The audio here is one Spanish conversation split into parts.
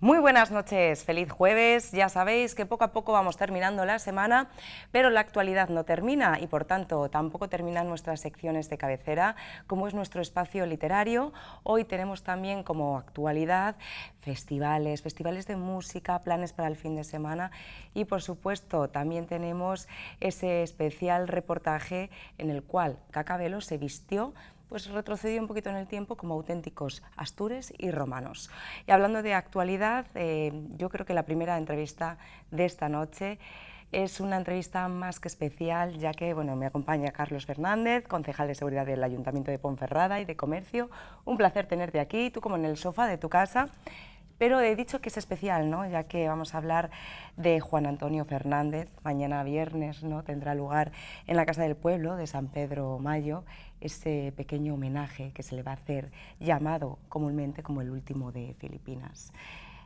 Muy buenas noches, feliz jueves. Ya sabéis que poco a poco vamos terminando la semana, pero la actualidad no termina y por tanto tampoco terminan nuestras secciones de cabecera, como es nuestro espacio literario. Hoy tenemos también como actualidad festivales de música, planes para el fin de semana y por supuesto también tenemos ese especial reportaje en el cual Cacabelo se vistió, pues retrocedió un poquito en el tiempo como auténticos astures y romanos. Y hablando de actualidad, yo creo que la primera entrevista de esta noche es una entrevista más que especial, ya que me acompaña Carlos Fernández, concejal de seguridad del Ayuntamiento de Ponferrada y de Comercio. Un placer tenerte aquí, tú como en el sofá de tu casa. Pero he dicho que es especial, ¿no? Ya que vamos a hablar de Juan Antonio Fernández. Mañana viernes, ¿no?, tendrá lugar en la Casa del Pueblo de San Pedro Mayo ese pequeño homenaje que se le va a hacer, llamado comúnmente como el último de Filipinas.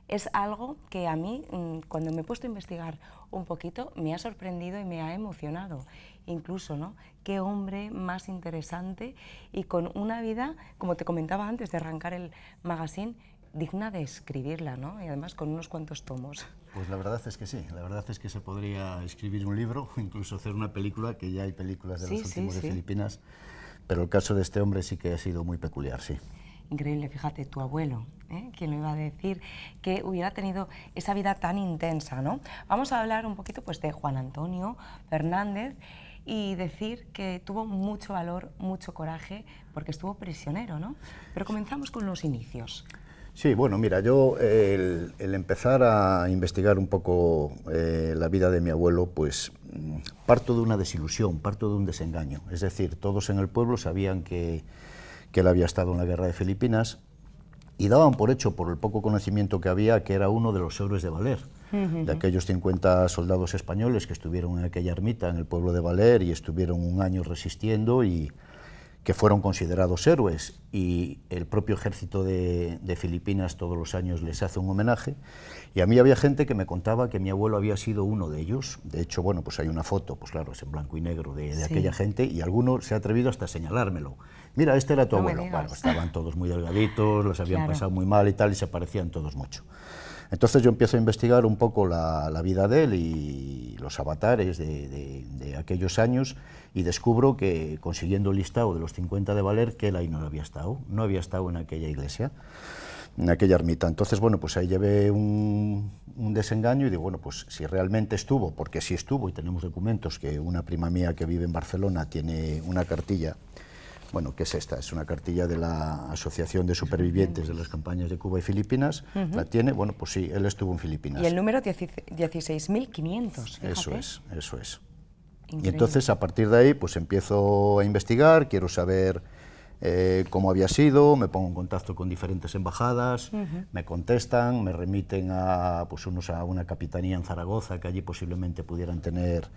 Es algo que a mí, cuando me he puesto a investigar un poquito, me ha sorprendido y me ha emocionado. Incluso, ¿no?, qué hombre más interesante y con una vida, como te comentaba antes de arrancar el magazine, digna de escribirla, ¿no? Y además con unos cuantos tomos. Pues la verdad es que sí, la verdad es que se podría escribir un libro, incluso hacer una película, que ya hay películas de los últimos de Filipinas, pero el caso de este hombre sí que ha sido muy peculiar, sí. Increíble, fíjate, tu abuelo, ¿quién lo iba a decir que hubiera tenido esa vida tan intensa, ¿no? Vamos a hablar un poquito pues de Juan Antonio Fernández y decir que tuvo mucho valor, mucho coraje, porque estuvo prisionero, ¿no? Pero comenzamos con los inicios. Sí, bueno, mira, yo el empezar a investigar un poco la vida de mi abuelo, pues parto de una desilusión, parto de un desengaño. Es decir, todos en el pueblo sabían que él había estado en la guerra de Filipinas y daban por hecho, por el poco conocimiento que había, que era uno de los héroes de Valer, de aquellos 50 soldados españoles que estuvieron en aquella ermita en el pueblo de Valer y estuvieron un año resistiendo y que fueron considerados héroes, y el propio ejército de Filipinas todos los años les hace un homenaje, y a mí había gente que me contaba que mi abuelo había sido uno de ellos. De hecho, bueno, pues hay una foto, pues claro, es en blanco y negro de aquella gente, y alguno se ha atrevido hasta a señalármelo. Mira, este era tu abuelo. Bueno, estaban todos muy delgaditos, los habían pasado muy mal y tal, y se parecían todos mucho. Entonces yo empiezo a investigar un poco la vida de él y los avatares de aquellos años, y descubro que, consiguiendo el listado de los 50 de Valer, que él ahí no había estado en aquella iglesia, en aquella ermita. Entonces, bueno, pues ahí llevé un desengaño y digo, bueno, pues si realmente estuvo, porque sí estuvo, y tenemos documentos, que una prima mía que vive en Barcelona tiene una cartilla. Bueno, ¿qué es esta? Es una cartilla de la Asociación de Supervivientes de las Campañas de Cuba y Filipinas. La tiene, bueno, pues sí, él estuvo en Filipinas. Y el número 16.500, fíjate. Eso es, eso es. Increíble. Y entonces, a partir de ahí, pues empiezo a investigar, quiero saber cómo había sido, me pongo en contacto con diferentes embajadas, me contestan, me remiten a, pues unos a una capitanía en Zaragoza, que allí posiblemente pudieran tener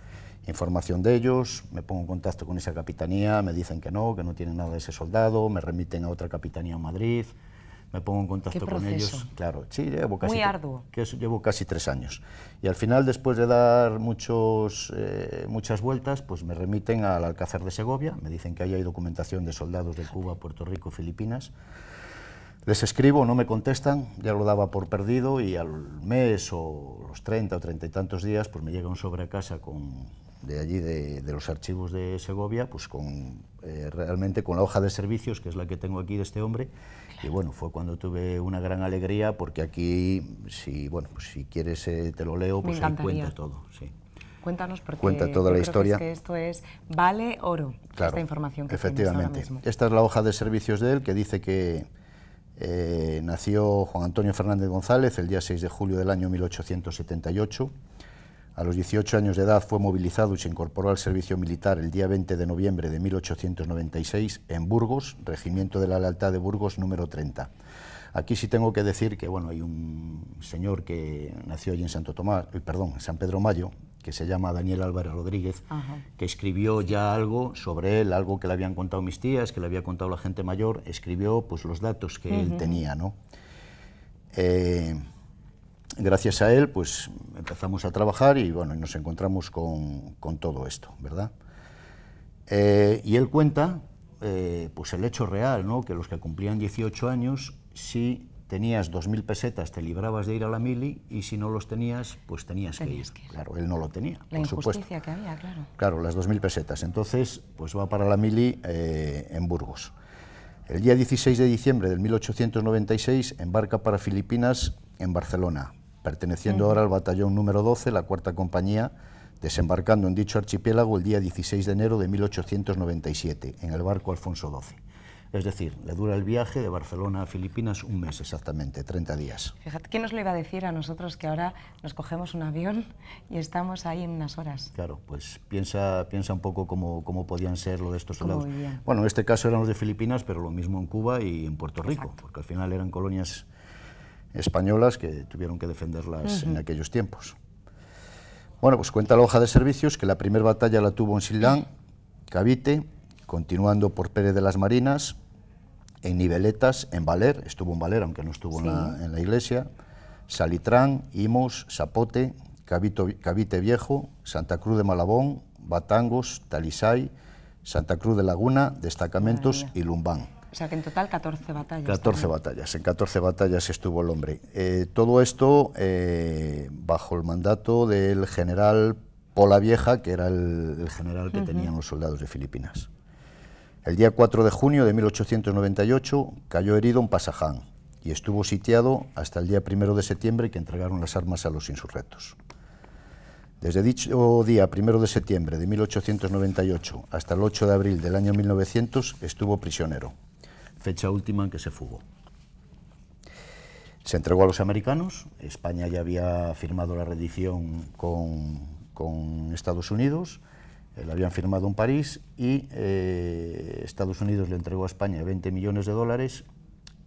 información de ellos, me pongo en contacto con esa capitanía, me dicen que no tienen nada de ese soldado, me remiten a otra capitanía en Madrid, me pongo en contacto con ellos. Claro, sí, llevo casi, muy arduo. Llevo casi 3 años. Y al final, después de dar muchas vueltas, pues me remiten al Alcázar de Segovia, me dicen que ahí hay documentación de soldados de Cuba, Puerto Rico, Filipinas. Les escribo, no me contestan, ya lo daba por perdido, y al mes o los 30 o 30 y tantos días, pues me llega un sobre a casa de allí, de los archivos de Segovia, pues realmente con la hoja de servicios, que es la que tengo aquí de este hombre. Y bueno, fue cuando tuve una gran alegría, porque aquí, pues si quieres te lo leo, pues ahí cuenta todo. Sí. Cuéntanos, porque cuenta toda la historia. Que esto vale oro, claro, esta información que efectivamente. Tienes ahora mismo. Esta es la hoja de servicios de él, que dice que nació Juan Antonio Fernández González el día 6 de julio del año 1878. A los 18 años de edad fue movilizado y se incorporó al servicio militar el día 20 de noviembre de 1896 en Burgos, Regimiento de la Lealtad de Burgos, número 30. Aquí sí tengo que decir que bueno, hay un señor que nació allí en San Pedro Mayo, que se llama Daniel Álvarez Rodríguez, que escribió ya algo sobre él, algo que le habían contado mis tías, que le había contado la gente mayor, escribió pues los datos que él tenía, ¿no? Gracias a él, pues empezamos a trabajar y bueno, nos encontramos con todo esto, ¿verdad? Y él cuenta pues el hecho real, ¿no?, que los que cumplían 18 años sí tenías 2.000 pesetas, te librabas de ir a la mili, y si no los tenías, pues tenías que ir. Claro, él no lo tenía, la por supuesto. injusticia que había, claro. Claro, las 2.000 pesetas. Entonces, pues va para la mili en Burgos. El día 16 de diciembre de 1896 embarca para Filipinas en Barcelona, perteneciendo ahora al batallón número 12, la cuarta compañía, desembarcando en dicho archipiélago el día 16 de enero de 1897, en el barco Alfonso XII. Es decir, le dura el viaje de Barcelona a Filipinas un mes exactamente, 30 días. Fíjate, ¿quién nos lo iba a decir a nosotros que ahora nos cogemos un avión y estamos ahí en unas horas? Claro, pues piensa un poco cómo podían ser lo de estos soldados. Bien. Bueno, en este caso eran los de Filipinas, pero lo mismo en Cuba y en Puerto Rico, Exacto. porque al final eran colonias españolas que tuvieron que defenderlas en aquellos tiempos. Bueno, pues cuenta la hoja de servicios que la primera batalla la tuvo en Silán, Cavite, continuando por Pérez de las Marinas, en Niveletas, en Valer, estuvo en Valer, aunque no estuvo en la iglesia, Salitrán, Imos, Zapote, Cavite Viejo, Santa Cruz de Malabón, Batangos, Talisay, Santa Cruz de Laguna, Destacamentos y Lumbán. O sea que en total 14 batallas. 14 también. batallas, en 14 batallas estuvo el hombre. Todo esto bajo el mandato del general Polavieja, que era el general que tenían los soldados de Filipinas. El día 4 de junio de 1898 cayó herido en Pasaján y estuvo sitiado hasta el día 1 de septiembre, que entregaron las armas a los insurrectos. Desde dicho día 1 de septiembre de 1898 hasta el 8 de abril del año 1900 estuvo prisionero, fecha última en que se fugó. Se entregó a los americanos. España ya había firmado la rendición con Estados Unidos, la habían firmado en París, y Estados Unidos le entregó a España 20 millones de dólares,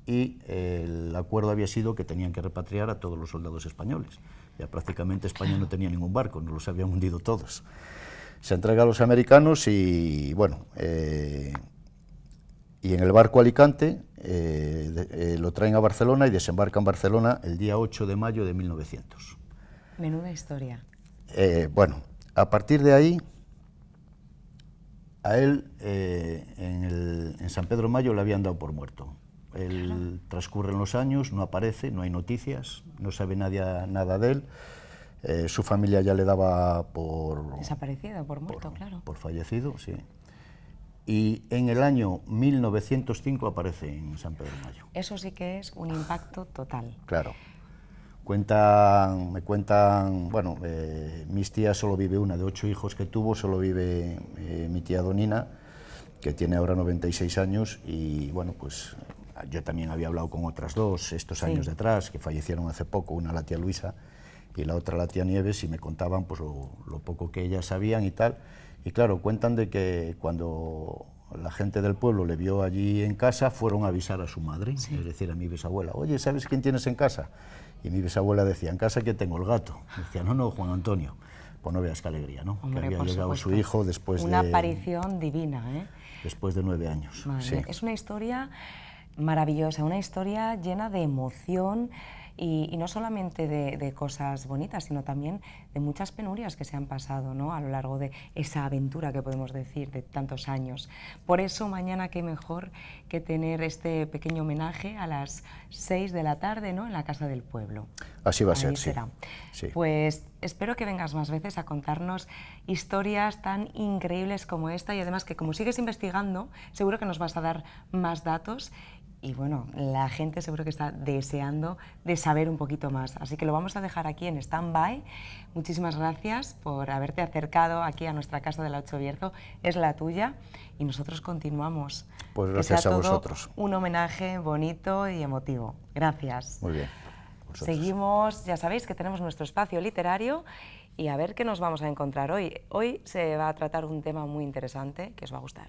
y el acuerdo había sido que tenían que repatriar a todos los soldados españoles. Ya prácticamente España no tenía ningún barco, no los habían hundido todos. Se entrega a los americanos y, bueno, y en el barco Alicante lo traen a Barcelona y desembarca en Barcelona el día 8 de mayo de 1900. Menuda historia. Bueno, a partir de ahí, a él en San Pedro Mayo le habían dado por muerto. Él transcurren los años, no aparece, no hay noticias, no sabe nadie nada de él. Su familia ya le daba por... Desaparecido, por muerto, claro. Por fallecido, sí. Y en el año 1905 aparece en San Pedro Mayo. Eso sí que es un impacto total. Claro. Me cuentan, bueno, mis tías, solo vive una de 8 hijos que tuvo, solo vive mi tía Donina, que tiene ahora 96 años, y bueno, pues yo también había hablado con otras dos estos años detrás, que fallecieron hace poco, una la tía Luisa y la otra la tía Nieves, y me contaban pues lo poco que ellas sabían y tal. Y claro, cuentan de que cuando la gente del pueblo le vio allí en casa, fueron a avisar a su madre, es decir, a mi bisabuela: oye, ¿sabes quién tienes en casa? Y mi bisabuela decía: en casa que tengo el gato. Y decía: no, Juan Antonio. Pues no veas qué alegría, ¿no? Hombre, que había llegado supuesto. Su hijo después una de... aparición divina, ¿eh? Después de 9 años. Madre, es una historia maravillosa, una historia llena de emoción y no solamente de cosas bonitas, sino también de muchas penurias que se han pasado, ¿no?, a lo largo de esa aventura que podemos decir de tantos años. Por eso mañana qué mejor que tener este pequeño homenaje a las 6 de la tarde, ¿no?, en la Casa del Pueblo. Así va a Ahí ser, será. Sí. Pues espero que vengas más veces a contarnos historias tan increíbles como esta, y además que como sigues investigando, seguro que nos vas a dar más datos. Y bueno, la gente seguro que está deseando de saber un poquito más. Así que lo vamos a dejar aquí en stand-by. Muchísimas gracias por haberte acercado aquí a nuestra casa de la Ocho Bierzo. Es la tuya y nosotros continuamos. Pues gracias a vosotros. Un homenaje bonito y emotivo. Gracias. Muy bien. Seguimos, ya sabéis que tenemos nuestro espacio literario y a ver qué nos vamos a encontrar hoy. Hoy se va a tratar un tema muy interesante que os va a gustar.